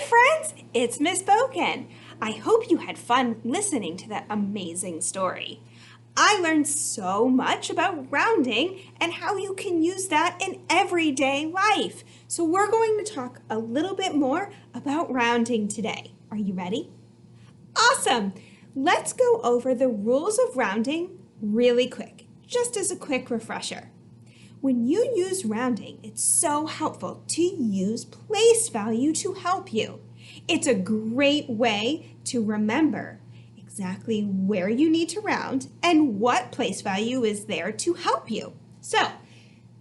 friends, it's Miss Boken. I hope you had fun listening to that amazing story. I learned so much about rounding and how you can use that in everyday life. So we're going to talk a little bit more about rounding today. Are you ready? Awesome! Let's go over the rules of rounding really quick, just as a quick refresher. When you use rounding, it's so helpful to use place value to help you. It's a great way to remember exactly where you need to round and what place value is there to help you. So,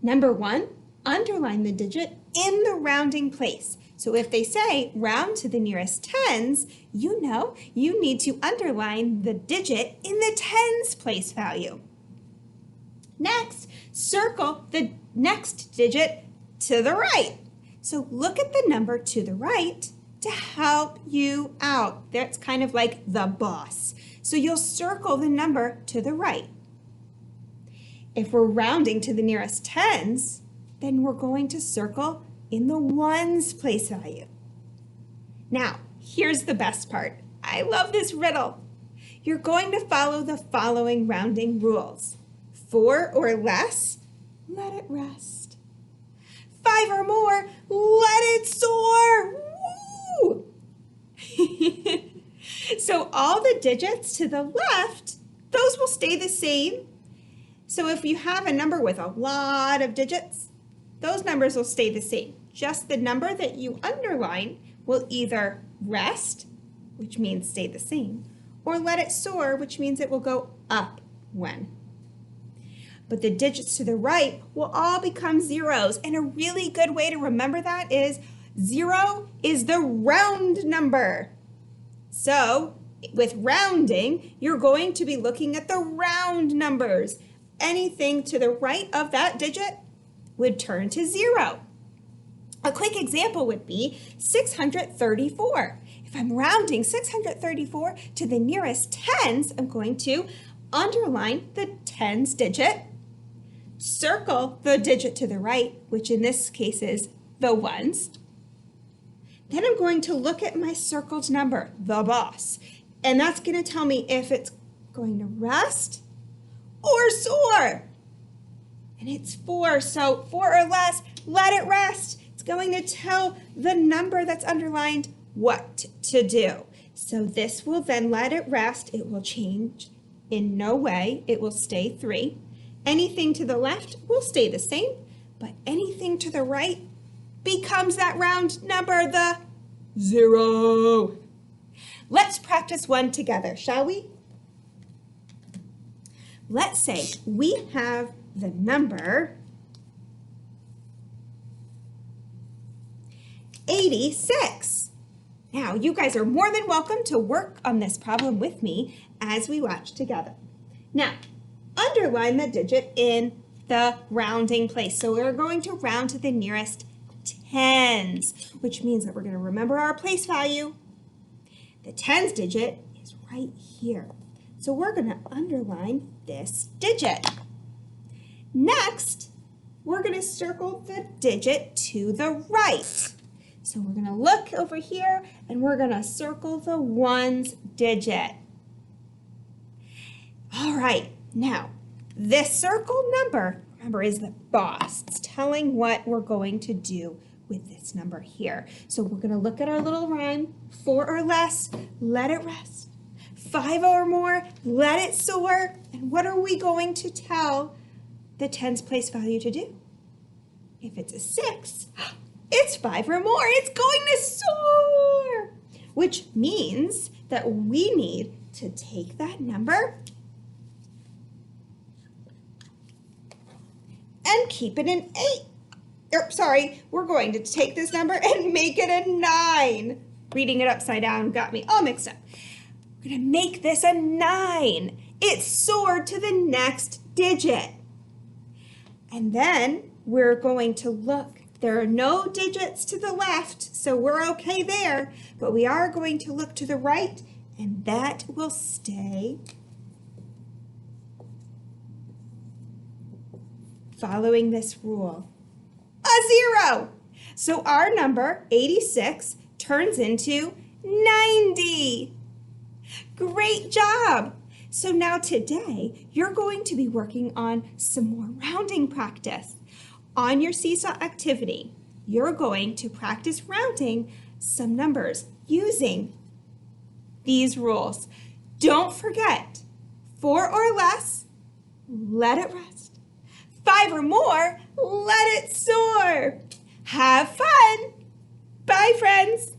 number one, underline the digit in the rounding place. So if they say round to the nearest tens, you know you need to underline the digit in the tens place value. Next, circle the next digit to the right. So look at the number to the right to help you out. That's kind of like the boss. So you'll circle the number to the right. If we're rounding to the nearest tens, then we're going to circle in the ones place value. Now, here's the best part. I love this riddle. You're going to follow the following rounding rules. 4 or less, let it rest. 5 or more, let it soar. Woo! So all the digits to the left, those will stay the same. So if you have a number with a lot of digits, those numbers will stay the same. Just the number that you underline will either rest, which means stay the same, or let it soar, which means it will go up one. But the digits to the right will all become zeros. And a really good way to remember that is 0 is the round number. So with rounding, you're going to be looking at the round numbers. Anything to the right of that digit would turn to 0. A quick example would be 634. If I'm rounding 634 to the nearest tens, I'm going to underline the tens digit, circle the digit to the right, which in this case is the ones. Then I'm going to look at my circled number, the boss, and that's going to tell me if it's going to rest or soar. And it's 4, so 4 or less, let it rest. It's going to tell the number that's underlined what to do. So this will then let it rest. It will change in no way. It will stay 3. Anything to the left will stay the same, but anything to the right becomes that round number, the 0. Let's practice one together, shall we? Let's say we have the number 86. Now, you guys are more than welcome to work on this problem with me as we watch together. Now, underline the digit in the rounding place. So we're going to round to the nearest tens, which means that we're going to remember our place value. The tens digit is right here. So we're going to underline this digit. Next, we're going to circle the digit to the right. So we're going to look over here and we're going to circle the ones digit. All right, now this circled number, remember, is the boss. It's telling what we're going to do with this number here. So we're going to look at our little rhyme, 4 or less, let it rest. 5 or more, let it soar. And what are we going to tell the tens place value to do? If it's a 6, it's 5 or more. It's going to soar, which means that we need to take that number and keep it an 8. We're going to take this number and make it a 9. Reading it upside down got me all mixed up. We're going to make this a 9. It soared to the next digit. And then we're going to look. There are no digits to the left, so we're okay there. But we are going to look to the right, and that will stay following this rule. A 0. So our number, 86, turns into 90. Great job! So now today, you're going to be working on some more rounding practice. On your seesaw activity, you're going to practice rounding some numbers using these rules. Don't forget, 4 or less, let it rest. 5 or more, let it soar. Have fun! Bye, friends!